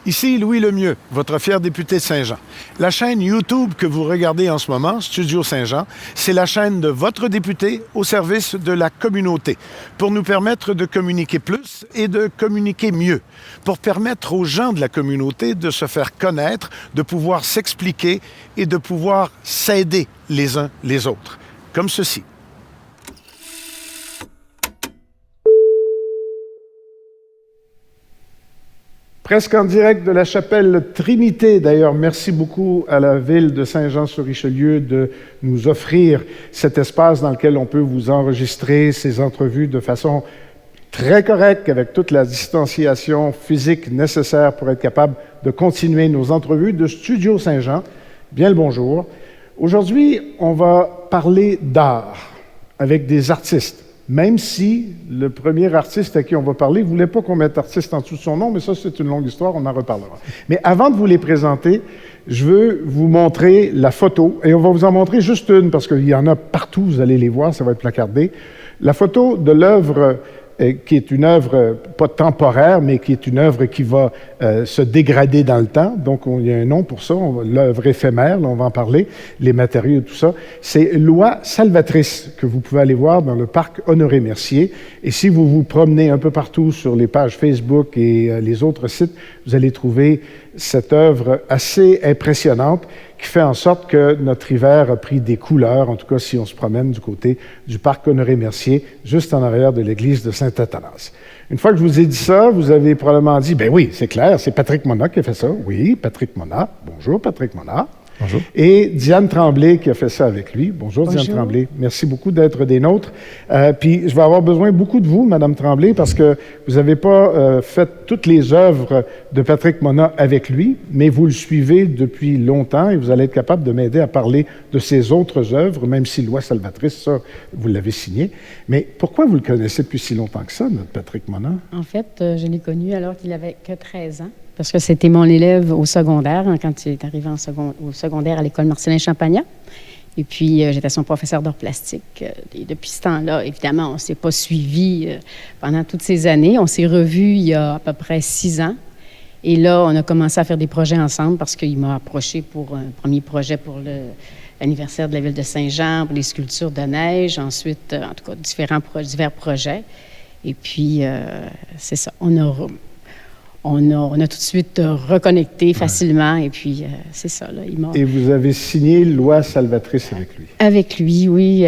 Ici Louis Lemieux, votre fier député de Saint-Jean. La chaîne YouTube que vous regardez en ce moment, Studio Saint-Jean, c'est la chaîne de votre député au service de la communauté, pour nous permettre de communiquer plus et de communiquer mieux, pour permettre aux gens de la communauté de se faire connaître, de pouvoir s'expliquer et de pouvoir s'aider les uns les autres, comme ceci. Presque en direct de la chapelle Trinité. D'ailleurs, merci beaucoup à la ville de Saint-Jean-sur-Richelieu de nous offrir cet espace dans lequel on peut vous enregistrer ces entrevues de façon très correcte, avec toute la distanciation physique nécessaire pour être capable de continuer nos entrevues de Studio Saint-Jean. Bien le bonjour. Aujourd'hui, on va parler d'art avec des artistes. Même si le premier artiste à qui on va parler ne voulait pas qu'on mette artiste en dessous de son nom, mais ça, c'est une longue histoire, on en reparlera. Mais avant de vous les présenter, je veux vous montrer la photo, et on va vous en montrer juste une, parce qu'il y en a partout, vous allez les voir, ça va être placardé. La photo de l'œuvre qui est une œuvre pas temporaire, mais qui est une œuvre qui va se dégrader dans le temps. Donc, il y a un nom pour ça, l'œuvre éphémère, là, on va en parler, les matériaux, tout ça. C'est Loi Salvatrice, que vous pouvez aller voir dans le parc Honoré-Mercier. Et si vous vous promenez un peu partout sur les pages Facebook et les autres sites, vous allez trouver cette œuvre assez impressionnante qui fait en sorte que notre hiver a pris des couleurs, en tout cas si on se promène du côté du parc Honoré-Mercier, juste en arrière de l'église de Saint-Athanas. Une fois que je vous ai dit ça, vous avez probablement dit, ben oui, c'est clair, c'est Patrick Monnat qui a fait ça. Oui, Patrick Monnat. Bonjour, Patrick Monnat. Bonjour. Et Diane Tremblay qui a fait ça avec lui. Bonjour, Diane Tremblay. Merci beaucoup d'être des nôtres. Puis je vais avoir besoin beaucoup de vous, Madame Tremblay, parce que vous n'avez pas fait toutes les œuvres de Patrick Monnat avec lui, mais vous le suivez depuis longtemps et vous allez être capable de m'aider à parler de ses autres œuvres, même si Loi Salvatrice, ça, vous l'avez signé. Mais pourquoi vous le connaissez depuis si longtemps que ça, notre Patrick Monnat? En fait, je l'ai connu alors qu'il avait que 13 ans. Parce que c'était mon élève au secondaire, quand il est arrivé au secondaire à l'école Marcellin Champagnat. Et puis, j'étais son professeur d'art plastique. Et depuis ce temps-là, évidemment, on ne s'est pas suivi pendant toutes ces années. On s'est revus il y a à peu près 6 ans. Et là, on a commencé à faire des projets ensemble parce qu'il m'a approché pour un premier projet pour l'anniversaire de la ville de Saint-Jean, pour les sculptures de neige. Ensuite, en tout cas, divers projets. Et puis, c'est ça. On a tout de suite reconnecté facilement, et puis c'est ça. Là, Et vous avez signé Loi Salvatrice avec lui? Avec lui, oui.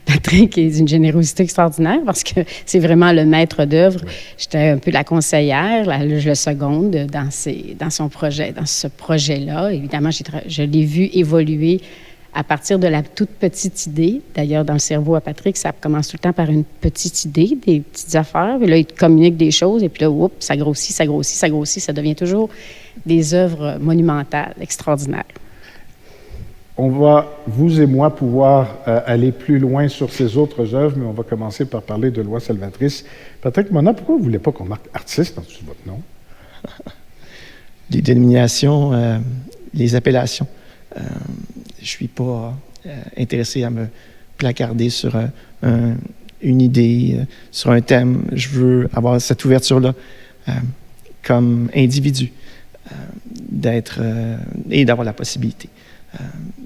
Patrick est d'une générosité extraordinaire parce que c'est vraiment le maître d'œuvre. Ouais. J'étais un peu la conseillère, le seconde dans son projet, dans ce projet-là. Évidemment, je l'ai vu évoluer à partir de la toute petite idée. D'ailleurs, dans le cerveau à Patrick, ça commence tout le temps par une petite idée, des petites affaires. Puis là, il communique des choses. Et puis là, oups, ça grossit, ça grossit, ça grossit. Ça devient toujours des œuvres monumentales, extraordinaires. On va, vous et moi, pouvoir aller plus loin sur ces autres œuvres, mais on va commencer par parler de Loi Salvatrice. Patrick Monnat, pourquoi vous ne voulez pas qu'on marque artiste en dessous de votre nom? Les dénominations, les appellations. Je ne suis pas intéressé à me placarder sur une idée, sur un thème. Je veux avoir cette ouverture-là comme individu, d'être et d'avoir la possibilité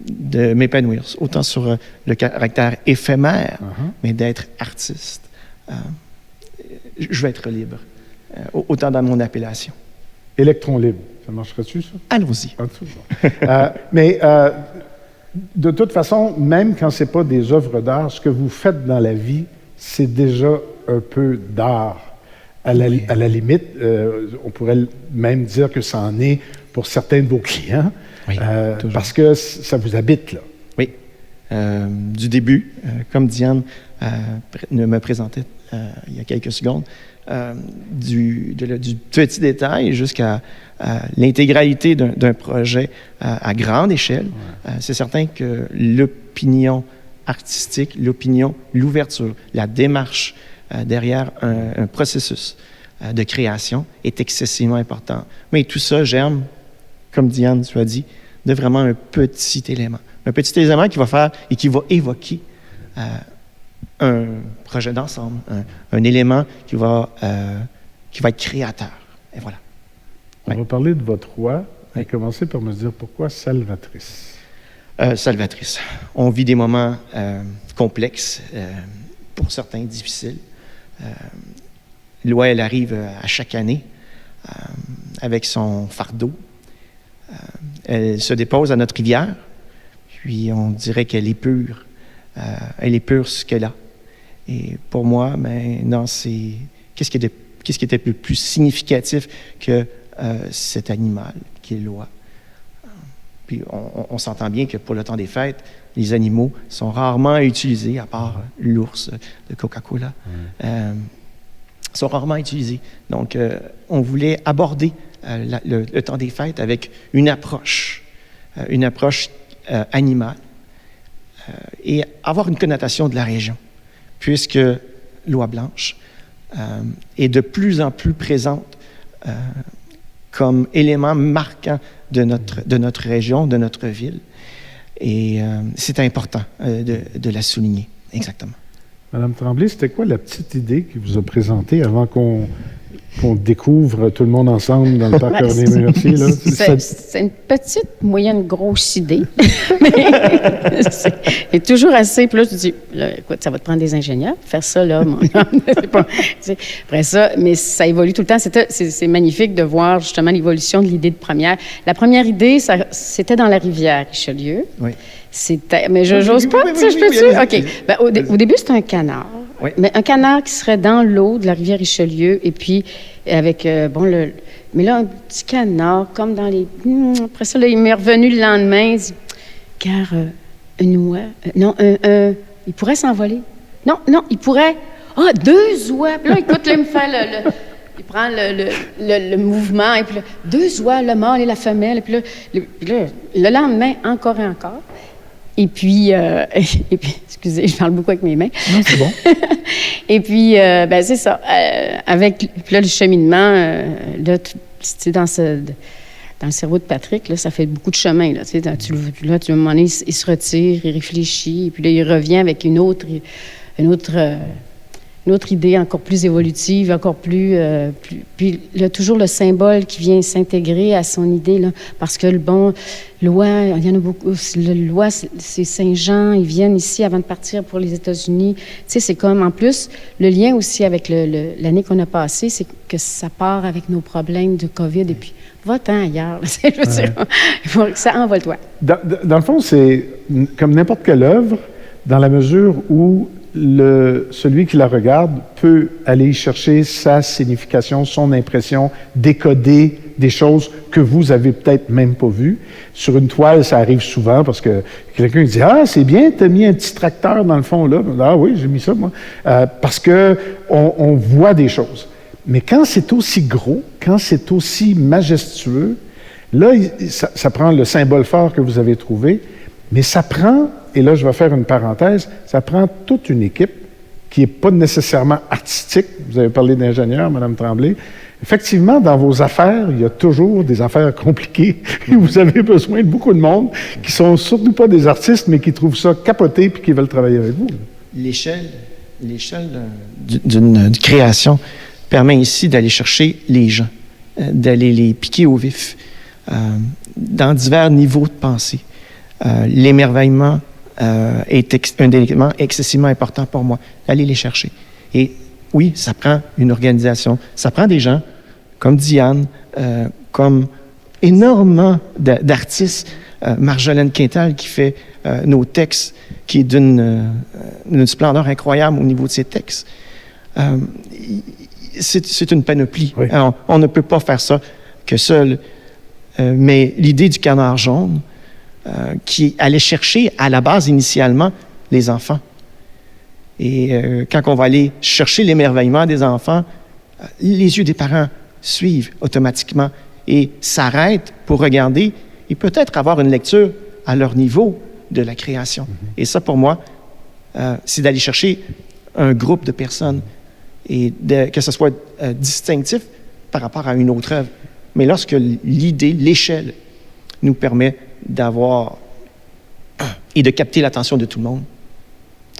de m'épanouir, autant sur le caractère éphémère, mais d'être artiste. Je veux être libre, autant dans mon appellation. Électron libre, ça marcherait-tu, ça? Allons-y. Mais de toute façon, même quand ce n'est pas des œuvres d'art, ce que vous faites dans la vie, c'est déjà un peu d'art. À la limite, on pourrait même dire que ça en est pour certains de vos clients, parce que ça vous habite, là. Oui. Du début, comme Diane me présentait il y a quelques secondes, du petit détail jusqu'à l'intégralité d'un projet à grande échelle. Ouais. C'est certain que l'opinion artistique, l'ouverture, la démarche derrière un processus de création est excessivement important. Mais tout ça germe, comme Diane, tu as dit, de vraiment un petit élément. Un petit élément qui va faire et qui va évoquer un projet d'ensemble, un élément qui va être créateur. Et voilà. On va parler de votre roi. Et commencer par me dire pourquoi salvatrice. Salvatrice. On vit des moments complexes, pour certains difficiles. Loi, elle arrive à chaque année avec son fardeau. Elle se dépose à notre rivière, puis on dirait qu'elle est pure. Elle est pure ce qu'elle a. Et pour moi, non, c'est qu'est-ce qui était le plus significatif que cet animal qui est Loi. Puis on s'entend bien que pour le temps des fêtes, les animaux sont rarement utilisés, à part l'ours de Coca-Cola. Sont rarement utilisés. Donc, on voulait aborder le temps des fêtes avec une approche animale et avoir une connotation de la région, puisque Loi Blanche est de plus en plus présente comme élément marquant de notre région, de notre ville. Et c'est important de la souligner, exactement. Madame Tremblay, c'était quoi la petite idée qui vous a présentée avant qu'on découvre tout le monde ensemble dans le parc René-Mercier? C'est une petite, moyenne, grosse idée. C'est toujours assez. Puis là, je dis, écoute, ça va te prendre des ingénieurs. Faire ça, là, mon homme. Après ça, mais ça évolue tout le temps. C'est magnifique de voir justement l'évolution de l'idée de première. La première idée, c'était dans la rivière Richelieu. Oui. Mais j'ose pas, je peux-tu? OK. Au début, c'était un canard. Oui. Mais un canard qui serait dans l'eau de la rivière Richelieu, et puis avec, mais là, un petit canard, comme dans les... Après ça, là, il m'est revenu le lendemain, il dit, car une oie... non, il pourrait s'envoler. Non, il pourrait... Ah, 2 oies! Puis là, écoute, là, il me fait il prend le mouvement, et puis là, 2 oies, le mâle et la femelle, et puis là, le lendemain, encore et encore. Et puis, excusez, je parle beaucoup avec mes mains. Non, c'est bon. Et puis, c'est ça. Puis là, le cheminement, là, dans le cerveau de Patrick, là, ça fait beaucoup de chemin. Là, à un moment donné, il se retire, il réfléchit, et puis là, il revient avec une autre idée encore plus évolutive, encore plus... puis là, toujours le symbole qui vient s'intégrer à son idée, là, parce que Loi, il y en a beaucoup. Loi, c'est Saint-Jean, ils viennent ici avant de partir pour les États-Unis. Tu sais, c'est comme, en plus, le lien aussi avec l'année qu'on a passée, c'est que ça part avec nos problèmes de COVID, et puis va-t'en ailleurs. Je veux dire, ça envole-toi. Dans le fond, c'est comme n'importe quelle œuvre, dans la mesure où celui qui la regarde peut aller chercher sa signification, son impression, décoder des choses que vous avez peut-être même pas vues. Sur une toile, ça arrive souvent parce que quelqu'un dit « Ah, c'est bien, tu as mis un petit tracteur dans le fond là. » Ah oui, j'ai mis ça, moi. Parce qu'on voit des choses. Mais quand c'est aussi gros, quand c'est aussi majestueux, là, ça prend le symbole fort que vous avez trouvé, mais ça prend... Et là, je vais faire une parenthèse. Ça prend toute une équipe qui n'est pas nécessairement artistique. Vous avez parlé d'ingénieur, Mme Tremblay. Effectivement, dans vos affaires, il y a toujours des affaires compliquées. Vous avez besoin de beaucoup de monde qui sont surtout pas des artistes, mais qui trouvent ça capoté et qui veulent travailler avec vous. L'échelle d'une création permet ici d'aller chercher les gens, d'aller les piquer au vif, dans divers niveaux de pensée. L'émerveillement est un élément excessivement important pour moi, d'aller les chercher. Et oui, ça prend une organisation, ça prend des gens comme Diane, comme énormément d'artistes, Marjolaine Quintal qui fait nos textes, qui est d'une splendeur incroyable au niveau de ses textes. C'est une panoplie. Oui. Alors, on ne peut pas faire ça que seul. Mais l'idée du canard jaune, qui allait chercher à la base initialement les enfants. Et quand on va aller chercher l'émerveillement des enfants, les yeux des parents suivent automatiquement et s'arrêtent pour regarder et peut-être avoir une lecture à leur niveau de la création. Et ça, pour moi, c'est d'aller chercher un groupe de personnes et que ce soit distinctif par rapport à une autre œuvre. Mais lorsque l'idée, l'échelle, nous permet d'avoir et de capter l'attention de tout le monde,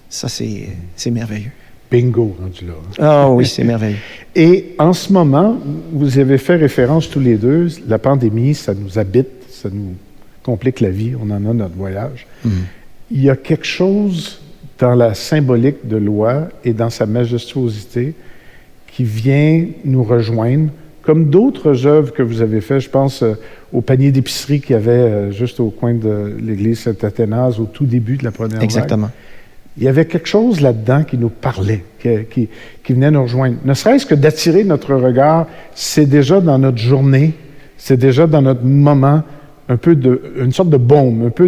ça, c'est merveilleux. bingo rendu là. Ah oui, c'est merveilleux. Et en ce moment, vous avez fait référence tous les deux, la pandémie, ça nous habite, ça nous complique la vie, on en a notre voyage. Il y a quelque chose dans la symbolique de Loi et dans sa majestuosité qui vient nous rejoindre, comme d'autres œuvres que vous avez faites. Je pense au panier d'épicerie qu'il y avait juste au coin de l'église Saint-Athanase au tout début de la première vague. Exactement. Il y avait quelque chose là-dedans qui nous parlait, qui venait nous rejoindre. Ne serait-ce que d'attirer notre regard, c'est déjà dans notre journée, c'est déjà dans notre moment, une sorte de baume, un peu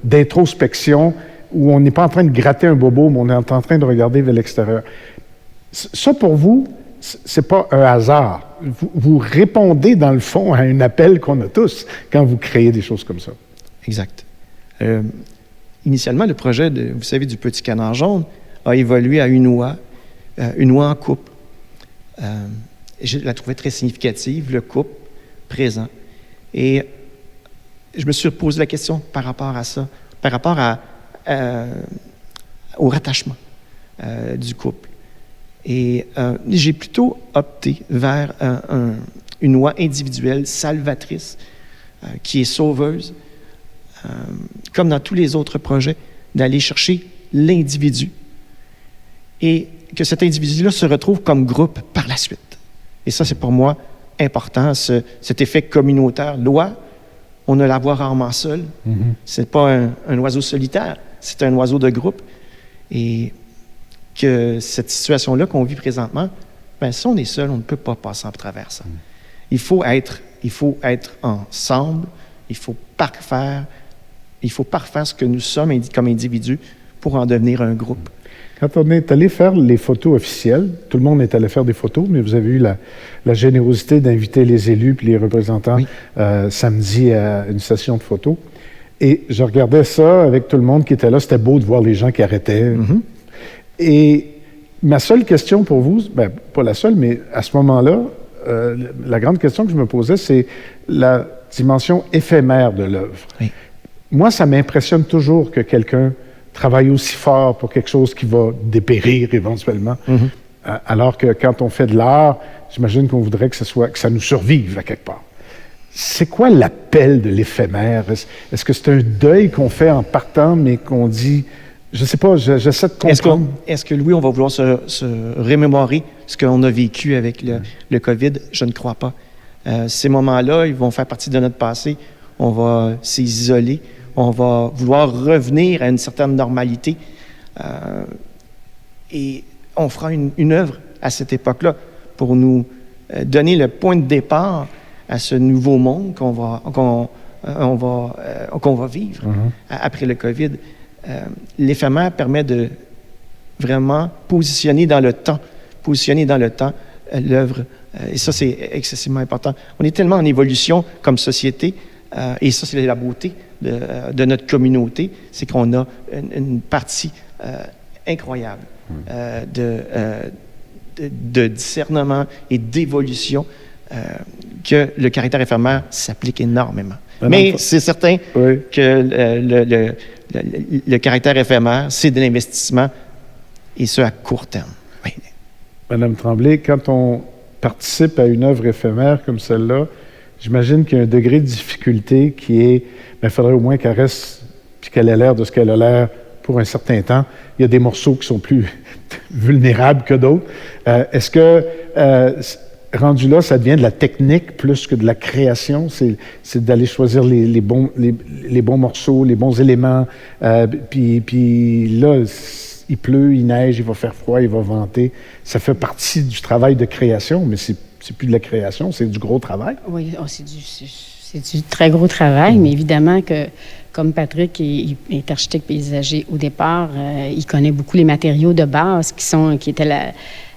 d'introspection, où on n'est pas en train de gratter un bobo, mais on est en train de regarder vers l'extérieur. Ça, pour vous, c'est pas un hasard. Vous répondez, dans le fond, à un appel qu'on a tous quand vous créez des choses comme ça. Exact. Initialement, le projet, vous savez, du Petit Canard jaune a évolué à une oie en coupe. Je la trouvais très significative, le couple présent. Et je me suis posé la question par rapport à ça, par rapport au rattachement du couple. Et j'ai plutôt opté vers une oie individuelle, salvatrice, qui est sauveuse, comme dans tous les autres projets, d'aller chercher l'individu et que cet individu-là se retrouve comme groupe par la suite. Et ça, c'est pour moi important, cet effet communautaire. L'oie, on ne la voit rarement seule. C'est pas un oiseau solitaire, c'est un oiseau de groupe. Et que cette situation-là qu'on vit présentement, bien, si on est seul, on ne peut pas passer à travers ça. Il faut être ensemble, il faut parfaire ce que nous sommes comme individus pour en devenir un groupe. Quand on est allé faire les photos officielles, tout le monde est allé faire des photos, mais vous avez eu la générosité d'inviter les élus et les représentants samedi à une session de photos. Et je regardais ça avec tout le monde qui était là. C'était beau de voir les gens qui arrêtaient. Et ma seule question pour vous, bien, pas la seule, mais à ce moment-là, la grande question que je me posais, c'est la dimension éphémère de l'œuvre. Oui. Moi, ça m'impressionne toujours que quelqu'un travaille aussi fort pour quelque chose qui va dépérir éventuellement. Alors que quand on fait de l'art, j'imagine qu'on voudrait que ça nous survive à quelque part. C'est quoi l'appel de l'éphémère? Est-ce que c'est un deuil qu'on fait en partant, mais qu'on dit... Je ne sais pas, j'essaie de comprendre. Est-ce que, Louis, on va vouloir se remémorer ce qu'on a vécu avec le COVID? Je ne crois pas. Ces moments-là, ils vont faire partie de notre passé. On va s'isoler. On va vouloir revenir à une certaine normalité. Et on fera une œuvre à cette époque-là pour nous donner le point de départ à ce nouveau monde qu'on va vivre après le COVID. L'éphémère permet de vraiment positionner dans le temps l'œuvre. Et ça, c'est excessivement important. On est tellement en évolution comme société, et ça, c'est la beauté de notre communauté, c'est qu'on a une partie incroyable de discernement et d'évolution que le caractère éphémère s'applique énormément. Mais c'est certain que le caractère éphémère, c'est de l'investissement, et ce, à court terme. Oui. Madame Tremblay, quand on participe à une œuvre éphémère comme celle-là, j'imagine qu'il y a un degré de difficulté qui est, il faudrait au moins qu'elle reste, puis qu'elle ait l'air de ce qu'elle a l'air pour un certain temps. Il y a des morceaux qui sont plus vulnérables que d'autres. Est-ce que... rendu là, ça devient de la technique plus que de la création. C'est d'aller choisir les bons morceaux, les bons éléments. Puis là, il pleut, il neige, il va faire froid, il va venter. Ça fait partie du travail de création, mais c'est plus de la création, c'est du gros travail. Oui, c'est du très gros travail, mais évidemment que, comme Patrick est architecte paysager au départ, il connaît beaucoup les matériaux de base qui étaient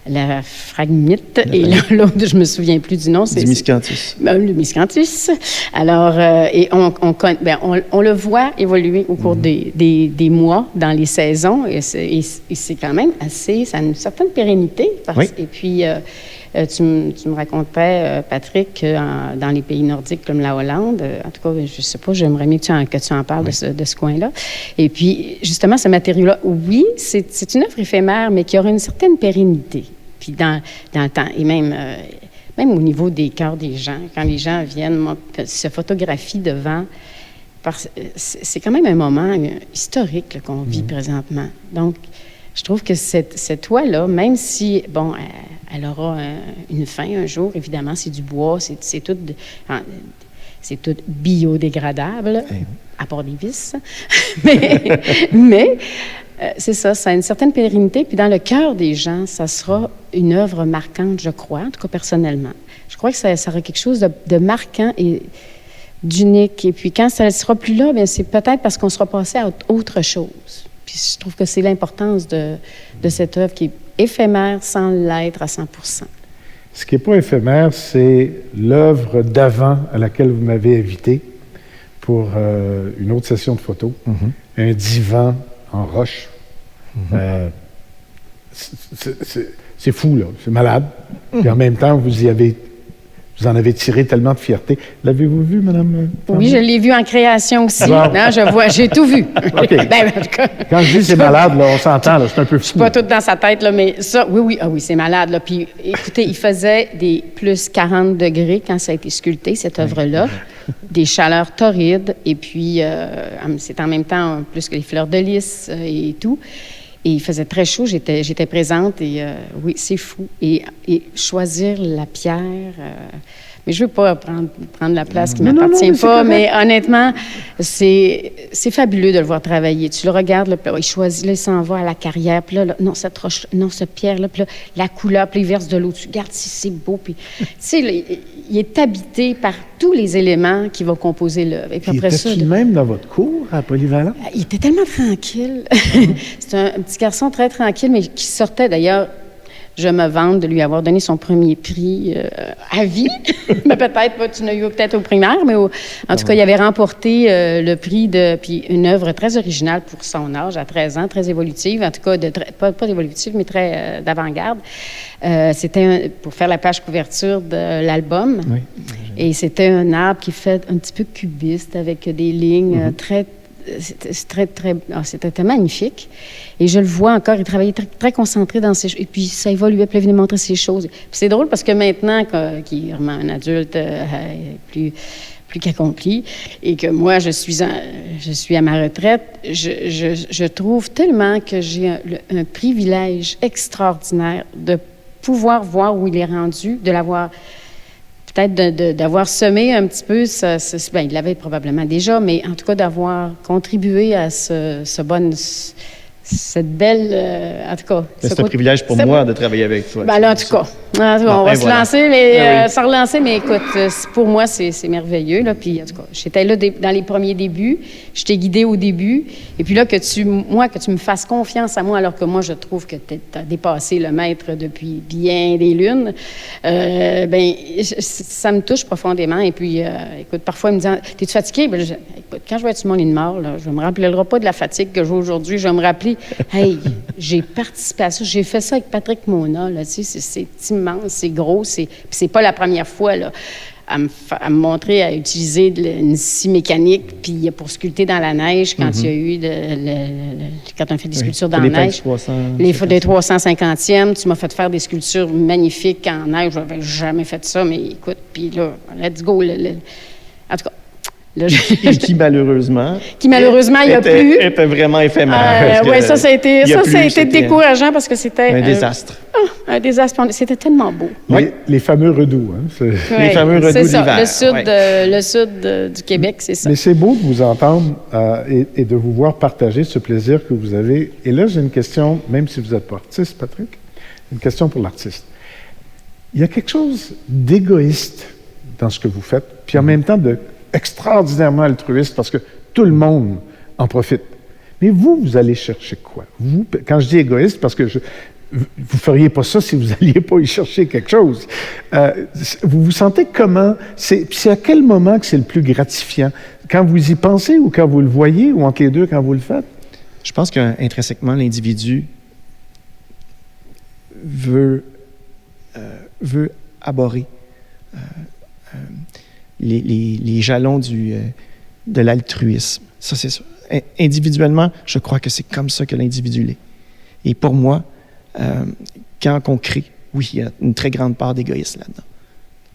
la phragmite, et l'autre, je me souviens plus du nom. Du miscanthus. Le miscanthus. Alors, et on le voit évoluer au cours des mois, dans les saisons, et c'est quand même assez, ça a une certaine pérennité. Et puis, Tu me racontais, Patrick, que dans les pays nordiques comme la Hollande, en tout cas, je ne sais pas, j'aimerais mieux que tu en parles de ce coin-là. Et puis, justement, ce matériau-là, oui, c'est une œuvre éphémère, mais qui aura une certaine pérennité. Puis dans le temps, et même au niveau des cœurs des gens, quand les gens viennent, se photographient devant, c'est quand même un moment historique là, qu'on vit présentement. Donc, je trouve que cette toile-là, même si, bon, elle aura une fin un jour, évidemment, c'est du bois, c'est tout biodégradable, à part des vis. mais c'est ça a une certaine pérennité. Puis dans le cœur des gens, ça sera une œuvre marquante, je crois, en tout cas personnellement. Je crois que ça aura quelque chose de marquant et d'unique. Et puis quand ça ne sera plus là, bien, c'est peut-être parce qu'on sera passé à autre chose. Puis je trouve que c'est l'importance de cette œuvre qui est éphémère sans l'être à 100%. Ce qui n'est pas éphémère, c'est l'œuvre d'avant à laquelle vous m'avez invité pour une autre session de photos. Un divan en roche. C'est fou, là. C'est malade. Et en même temps, vous en avez tiré tellement de fierté. L'avez-vous vu, Mme? Oui, je l'ai vu en création aussi. Non, j'ai tout vu. OK. En tout cas, quand je dis c'est malade, là, on s'entend, là, c'est un peu fou. Je suis pas toute dans sa tête, là, mais ça, oui, c'est malade. Là. Puis, écoutez, il faisait des plus 40 degrés quand ça a été sculpté, cette œuvre-là. Des chaleurs torrides. Et puis, c'est en même temps plus que les fleurs de lys et tout. Et il faisait très chaud, j'étais présente et oui, c'est fou. Et choisir la pierre, mais je ne veux pas prendre la place qui ne m'appartient pas, mais honnêtement, c'est fabuleux de le voir travailler. Tu le regardes, là, il choisit, là, il s'en va à la carrière, puis là, non, cette roche, non, cette pierre-là, puis là, la couleur, puis il verse de l'eau, tu regardes si c'est beau, puis tu sais, il est habité par tous les éléments qui vont composer l'œuvre. Et puis après ça, était-il même dans votre cours à Polyvalent? Il était tellement tranquille. C'est un petit garçon très tranquille, mais qui sortait d'ailleurs. Je me vante de lui avoir donné son premier prix à vie. Mais peut-être, tu n'as eu peut-être au primaire, mais en tout cas, il avait remporté le prix puis une œuvre très originale pour son âge, à 13 ans, très évolutive, en tout cas, pas évolutive, mais très d'avant-garde. C'était pour faire la page couverture de l'album. Oui. Et c'était un arbre qui fait un petit peu cubiste, avec des lignes c'était magnifique. Et je le vois encore, il travaillait très, très concentré dans ses choses. Et puis, ça évoluait, puis il venait montrer ses choses. Puis c'est drôle parce que maintenant, qu'il est vraiment un adulte plus qu'accompli, et que moi, je suis à ma retraite, je trouve tellement que j'ai un privilège extraordinaire de pouvoir voir où il est rendu, de l'avoir... Peut-être d'avoir semé un petit peu, bien, il l'avait probablement déjà, mais en tout cas d'avoir contribué à cette belle... en tout cas... C'est un privilège pour moi de travailler avec toi. Ben là, en tout cas, on va se lancer, s'en relancer, mais écoute, pour moi, c'est merveilleux. Là, puis, en tout cas, j'étais là dans les premiers débuts, je t'ai guidée au début, et puis là, que tu me fasses confiance à moi, alors que moi, je trouve que tu as dépassé le maître depuis bien des lunes, ça me touche profondément. Et puis, écoute, parfois, il me dit « T'es-tu fatigué? » Écoute, quand je vais être sur mon lit de mort, là, je ne me rappellerai pas de la fatigue que j'ai aujourd'hui. Je vais me rappeler, hey, j'ai participé à ça, j'ai fait ça avec Patrick Mona, là, tu sais, c'est immense, c'est gros, puis c'est pas la première fois, là, à me montrer à utiliser une scie mécanique, puis pour sculpter dans la neige, quand il y a eu quand on fait des sculptures dans la neige. Les 350e, tu m'as fait faire des sculptures magnifiques en neige, je n'avais jamais fait ça, mais écoute, puis là, let's go. En tout cas, qui malheureusement il n'y a plus. Était vraiment éphémère. Oui, ça a été décourageant parce que c'était un désastre. Un désastre. C'était tellement beau. Les fameux redoux. Hein, les fameux redoux d'hiver. Le sud du Québec, c'est ça. Mais c'est beau de vous entendre et de vous voir partager ce plaisir que vous avez. Et là, j'ai une question, même si vous n'êtes pas artiste, Patrick, une question pour l'artiste. Il y a quelque chose d'égoïste dans ce que vous faites, puis en même temps extraordinairement altruiste parce que tout le monde en profite. Mais vous allez chercher quoi? Vous, quand je dis égoïste, parce que vous ne feriez pas ça si vous n'alliez pas y chercher quelque chose. Vous vous sentez comment? C'est à quel moment que c'est le plus gratifiant? Quand vous y pensez ou quand vous le voyez ou entre les deux quand vous le faites? Je pense qu'intrinsèquement, l'individu veut veut aborder les jalons de l'altruisme. Ça, c'est sûr. Individuellement, je crois que c'est comme ça que l'individu l'est. Et pour moi, quand on crée, oui, il y a une très grande part d'égoïsme là-dedans.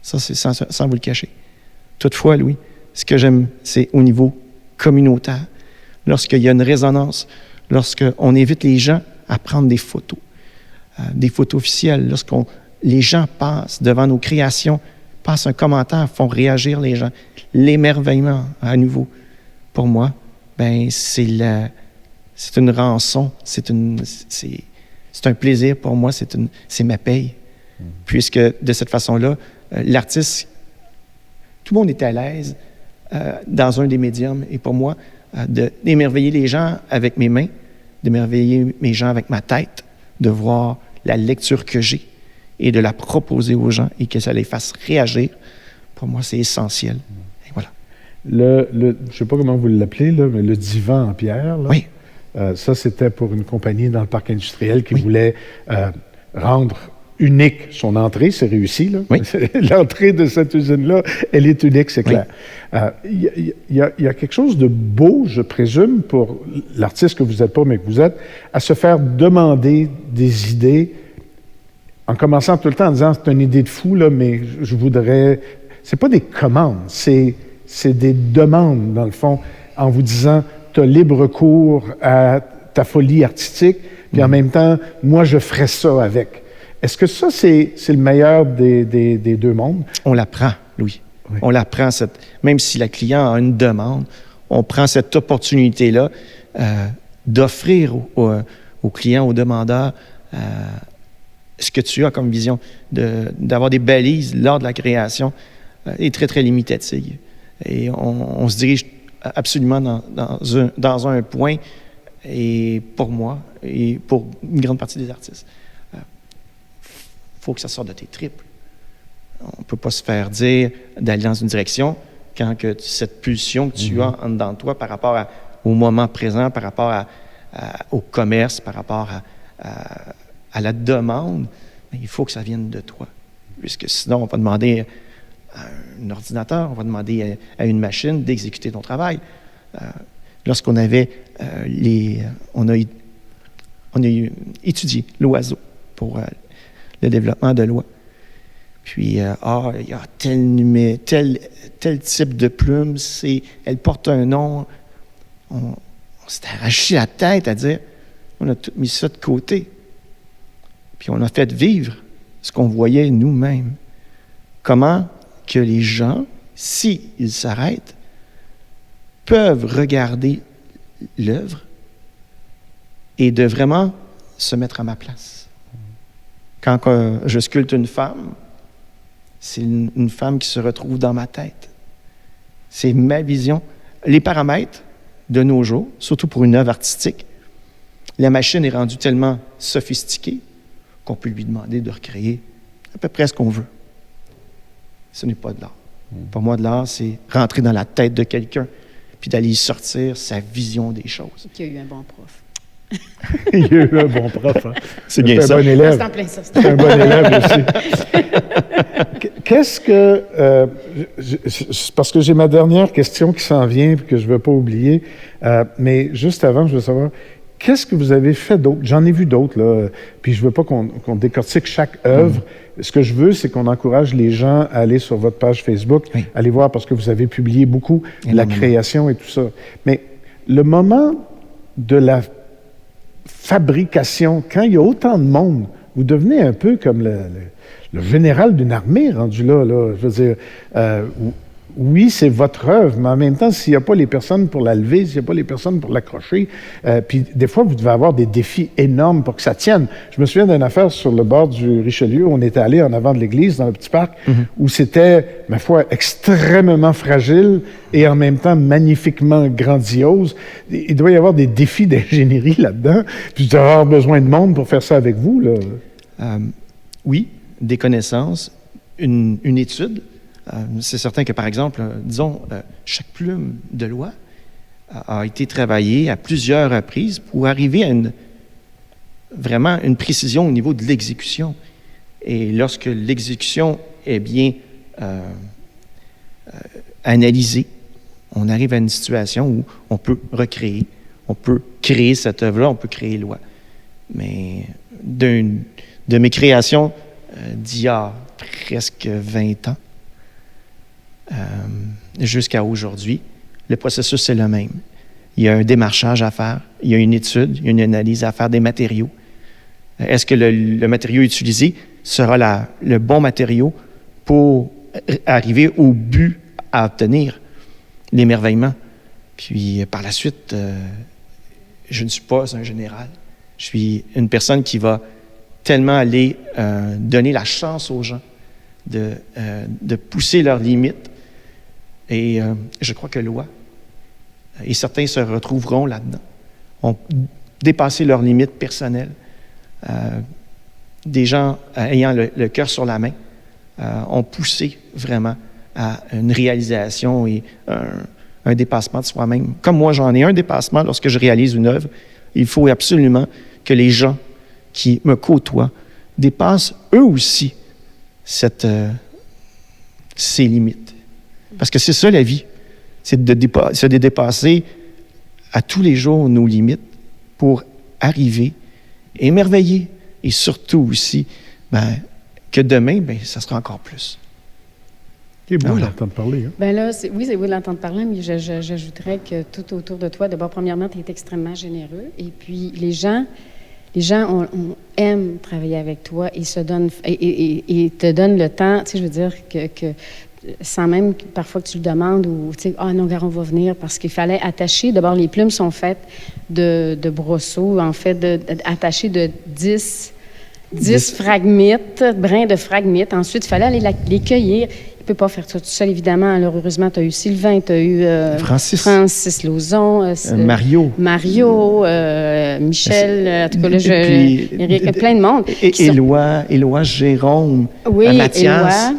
Ça, c'est sans vous le cacher. Toutefois, Louis, ce que j'aime, c'est au niveau communautaire. Lorsqu'il y a une résonance, lorsqu'on invite les gens à prendre des photos officielles, les gens passent devant nos créations, passent un commentaire, font réagir les gens, l'émerveillement à nouveau. Pour moi, c'est une rançon, c'est un plaisir pour moi, c'est ma paye. Puisque de cette façon-là, l'artiste, tout le monde était à l'aise dans un des médiums. Et pour moi, d'émerveiller les gens avec mes mains, d'émerveiller mes gens avec ma tête, de voir la lecture que j'ai et de la proposer aux gens et que ça les fasse réagir, pour moi, c'est essentiel. Et voilà. Je ne sais pas comment vous l'appelez, là, mais le divan en pierre, là, oui. Ça, c'était pour une compagnie dans le parc industriel qui voulait rendre unique son entrée. C'est réussi, là. Oui. L'entrée de cette usine-là, elle est unique, c'est clair. Il y a quelque chose de beau, je présume, pour l'artiste que vous n'êtes pas, mais que vous êtes, à se faire demander des idées en commençant tout le temps en disant « c'est une idée de fou, là, mais je voudrais... » C'est pas des commandes, c'est des demandes, dans le fond, en vous disant « tu as libre cours à ta folie artistique, puis en même temps, moi, je ferais ça avec. » Est-ce que ça, c'est le meilleur des deux mondes? On l'apprend, Louis. Oui. On l'apprend, même si la cliente a une demande, on prend cette opportunité-là d'offrir au client, au demandeur, ce que tu as comme vision, d'avoir des balises lors de la création est très, très limitative. Et on se dirige absolument dans un point, et pour moi, et pour une grande partie des artistes, il faut que ça sorte de tes tripes. On ne peut pas se faire dire d'aller dans une direction quand que cette pulsion que tu as en dedans de toi par rapport au moment présent, par rapport au commerce, par rapport à la demande, il faut que ça vienne de toi. Puisque sinon, on va demander à un ordinateur, on va demander à une machine d'exécuter ton travail. Lorsqu'on avait on a étudié l'oiseau pour le développement de l'oie. Puis, il y a tel type de plume, elle porte un nom. On s'est arraché la tête à dire, on a tout mis ça de côté. Puis on a fait vivre ce qu'on voyait nous-mêmes. Comment que les gens, s'ils s'arrêtent, peuvent regarder l'œuvre et de vraiment se mettre à ma place. Quand je sculpte une femme, c'est une femme qui se retrouve dans ma tête. C'est ma vision. Les paramètres de nos jours, surtout pour une œuvre artistique, la machine est rendue tellement sophistiquée qu'on peut lui demander de recréer à peu près ce qu'on veut. Ce n'est pas de l'art. Pour moi, de l'art, c'est rentrer dans la tête de quelqu'un puis d'aller sortir sa vision des choses. Qui a eu un bon prof. Il y a eu un bon prof. Hein? C'est bien ça. Un bon élève. C'est en plein ça. C'est un bon élève aussi. Qu'est-ce que... parce que j'ai ma dernière question qui s'en vient et que je ne veux pas oublier. Mais juste avant, je veux savoir, qu'est-ce que vous avez fait d'autre? J'en ai vu d'autres, là. Puis je ne veux pas qu'on décortique chaque œuvre. Ce que je veux, c'est qu'on encourage les gens à aller sur votre page Facebook, aller voir parce que vous avez publié beaucoup de la création et tout ça. Mais le moment de la fabrication, quand il y a autant de monde, vous devenez un peu comme le général d'une armée rendu là. Je veux dire, oui, c'est votre œuvre, mais en même temps, s'il n'y a pas les personnes pour la lever, s'il n'y a pas les personnes pour l'accrocher, puis des fois, vous devez avoir des défis énormes pour que ça tienne. Je me souviens d'une affaire sur le bord du Richelieu, où on était allé en avant de l'église, dans le petit parc, où c'était, ma foi, extrêmement fragile et en même temps magnifiquement grandiose. Il doit y avoir des défis d'ingénierie là-dedans, puis vous devez avoir besoin de monde pour faire ça avec vous, là. Oui, des connaissances, une étude. C'est certain que, par exemple, disons, chaque plume de l'oie a été travaillée à plusieurs reprises pour arriver à vraiment une précision au niveau de l'exécution. Et lorsque l'exécution est bien analysée, on arrive à une situation où on peut recréer, on peut créer cette œuvre-là, on peut créer loi. Mais de mes créations d'il y a presque 20 ans jusqu'à aujourd'hui, le processus est le même. Il y a un démarchage à faire, il y a une étude, il y a une analyse à faire des matériaux. Est-ce que le matériau utilisé sera le bon matériau pour arriver au but à obtenir l'émerveillement? Puis par la suite, je ne suis pas un général. Je suis une personne qui va tellement aller donner la chance aux gens de pousser leurs limites. Et je crois que loi, et certains se retrouveront là-dedans, ont dépassé leurs limites personnelles. Des gens ayant le cœur sur la main ont poussé vraiment à une réalisation et un dépassement de soi-même. Comme moi, j'en ai un dépassement lorsque je réalise une œuvre. Il faut absolument que les gens qui me côtoient dépassent eux aussi ces limites. Parce que c'est ça la vie, c'est de dépasser à tous les jours nos limites pour arriver, émerveiller, et surtout aussi que demain, ça sera encore plus. C'est beau d'entendre parler. Hein? Bien là, oui, c'est beau de l'entendre parler, mais j'ajouterais que tout autour de toi, d'abord, premièrement, tu es extrêmement généreux. Et puis, les gens aiment travailler avec toi et se donnent, et te donnent le temps, tu sais, je veux dire, que sans même parfois que tu le demandes ou, tu sais, ah non, gars, on va venir parce qu'il fallait attacher. D'abord, les plumes sont faites de brosseaux, en fait, attachées de 10 phragmites, brins de phragmites. Ensuite, il fallait aller les cueillir. Il ne peut pas faire ça tout seul, évidemment. Alors, heureusement, tu as eu Sylvain, tu as eu Francis Lauzon, Mario, Michel, en tout cas, là, il y a plein de monde. Éloi, Jérôme, Mathias.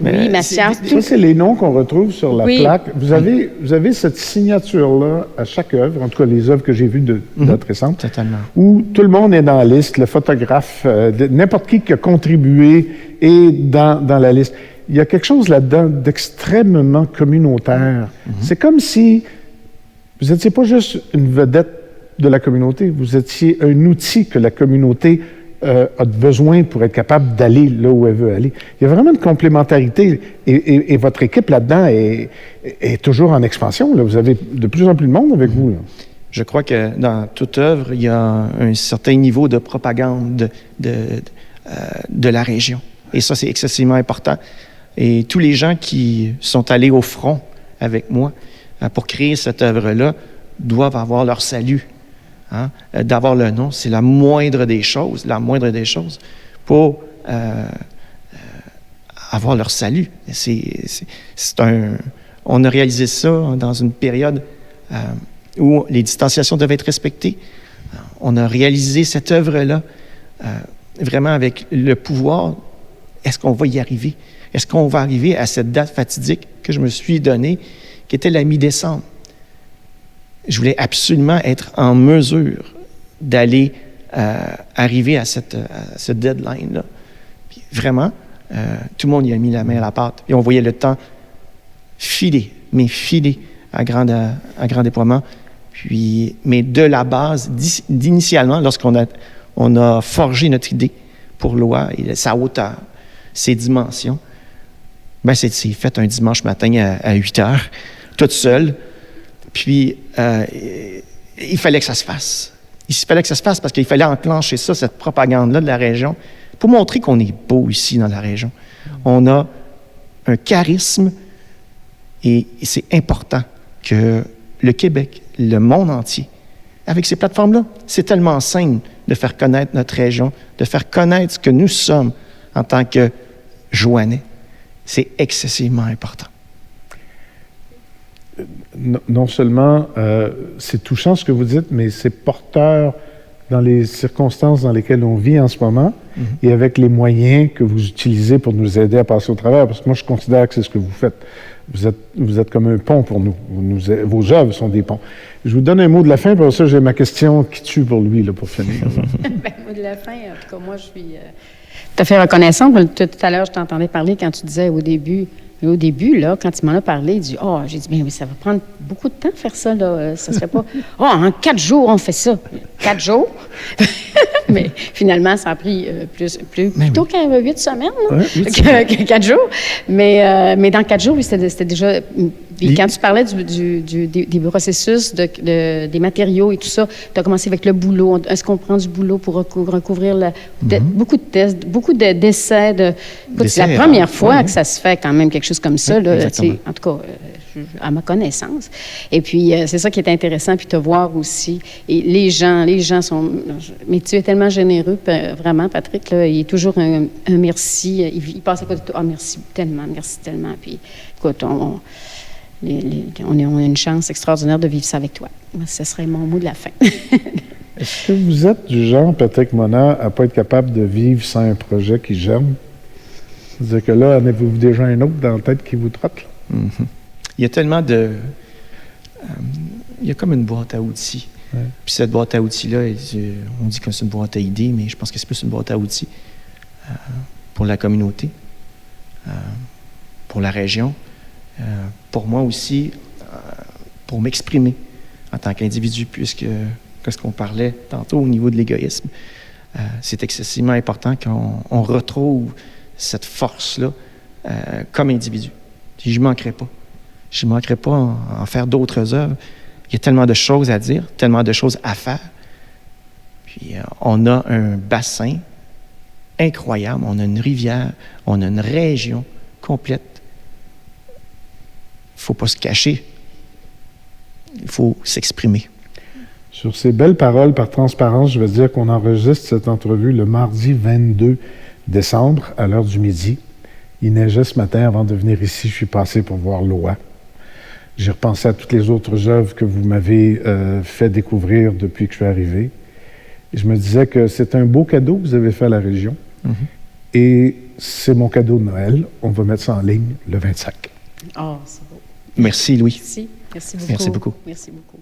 Oui, Mathias. Ça, c'est les noms qu'on retrouve sur la plaque. Vous avez cette signature-là à chaque œuvre, en tout cas les œuvres que j'ai vues de date récente, totalement. Où tout le monde est dans la liste, le photographe, n'importe qui a contribué est dans la liste. Il y a quelque chose là-dedans d'extrêmement communautaire. C'est comme si vous n'étiez pas juste une vedette de la communauté, vous étiez un outil que la communauté a besoin pour être capable d'aller là où elle veut aller. Il y a vraiment une complémentarité et votre équipe là-dedans est toujours en expansion. Là. Vous avez de plus en plus de monde avec vous. Là. Je crois que dans toute œuvre, il y a un certain niveau de propagande de la région. Et ça, c'est excessivement important. Et tous les gens qui sont allés au front avec moi pour créer cette œuvre-là doivent avoir leur salut. Hein? D'avoir le nom, c'est la moindre des choses pour avoir leur salut. On a réalisé ça dans une période où les distanciations devaient être respectées. On a réalisé cette œuvre-là vraiment avec le pouvoir. Est-ce qu'on va y arriver? Est-ce qu'on va arriver à cette date fatidique que je me suis donnée, qui était la mi-décembre? Je voulais absolument être en mesure d'aller arriver à ce deadline-là. Puis vraiment, tout le monde y a mis la main à la pâte. Et on voyait le temps filer à grand déploiement. Mais de la base, d'initialement, lorsqu'on a forgé notre idée pour Loi et sa hauteur, ses dimensions, c'est fait un dimanche matin à 8 heures, toute seule. Puis, il fallait que ça se fasse. Il fallait que ça se fasse parce qu'il fallait enclencher ça, cette propagande-là de la région, pour montrer qu'on est beau ici dans la région. On a un charisme et c'est important que le Québec, le monde entier, avec ces plateformes-là, c'est tellement simple de faire connaître notre région, de faire connaître ce que nous sommes en tant que Joannais. C'est excessivement important. Non seulement c'est touchant ce que vous dites, mais c'est porteur dans les circonstances dans lesquelles on vit en ce moment et avec les moyens que vous utilisez pour nous aider à passer au travers. Parce que moi, je considère que c'est ce que vous faites. Vous êtes comme un pont pour nous. Vos œuvres sont des ponts. Je vous donne un mot de la fin, pour ça, j'ai ma question qui tue pour lui, là, pour finir. Le mot de la fin, en tout cas, moi, je suis... Tout à fait reconnaissante. Tout à l'heure, je t'entendais parler quand tu disais au début, là, quand il m'en a parlé, il dit, j'ai dit, bien oui, ça va prendre beaucoup de temps faire ça, là. Ça serait pas, en 4 jours, on fait ça. 4 jours? Mais finalement, ça a pris plutôt qu'à 8 semaines, que 4 jours. Mais dans 4 jours, oui, c'était déjà... Puis quand tu parlais des processus, des matériaux et tout ça, tu as commencé avec le boulot. Est-ce qu'on prend du boulot pour recouvrir beaucoup de tests, beaucoup d'essais? C'est la première fois que ça se fait quand même quelque chose comme ça, là, en tout cas, à ma connaissance. Et puis, c'est ça qui est intéressant, puis te voir aussi. Et les gens sont... Mais tu es tellement généreux, vraiment, Patrick, là, il est toujours un merci. Il passe à côté de toi. Merci tellement. Puis, écoute, on a une chance extraordinaire de vivre ça avec toi. Ce serait mon mot de la fin. Est-ce que vous êtes du genre, Patrick Mona, à ne pas être capable de vivre sans un projet qui germe? C'est-à-dire que là, en avez-vous déjà un autre dans la tête qui vous trotte? Mm-hmm. Il y a tellement de... il y a comme une boîte à outils. Ouais. Puis cette boîte à outils-là, on dit que c'est une boîte à idées, mais je pense que c'est plus une boîte à outils pour la communauté, pour la région, pour moi aussi, pour m'exprimer en tant qu'individu, puisque ce qu'on parlait tantôt au niveau de l'égoïsme, c'est excessivement important qu'on retrouve cette force-là comme individu. Et je ne manquerai pas. Je ne manquerai pas en faire d'autres œuvres. Il y a tellement de choses à dire, tellement de choses à faire. Puis on a un bassin incroyable, on a une rivière, on a une région complète. Il ne faut pas se cacher. Il faut s'exprimer. Sur ces belles paroles, par transparence, je vais dire qu'on enregistre cette entrevue le mardi 22 décembre à l'heure du midi. Il neigeait ce matin avant de venir ici. Je suis passé pour voir l'OA. J'ai repensé à toutes les autres œuvres que vous m'avez fait découvrir depuis que je suis arrivé. Et je me disais que c'est un beau cadeau que vous avez fait à la région. Mm-hmm. Et c'est mon cadeau de Noël. On va mettre ça en ligne le 25. Oh, c'est beau. Merci, Louis. Merci beaucoup. Merci beaucoup. Merci beaucoup.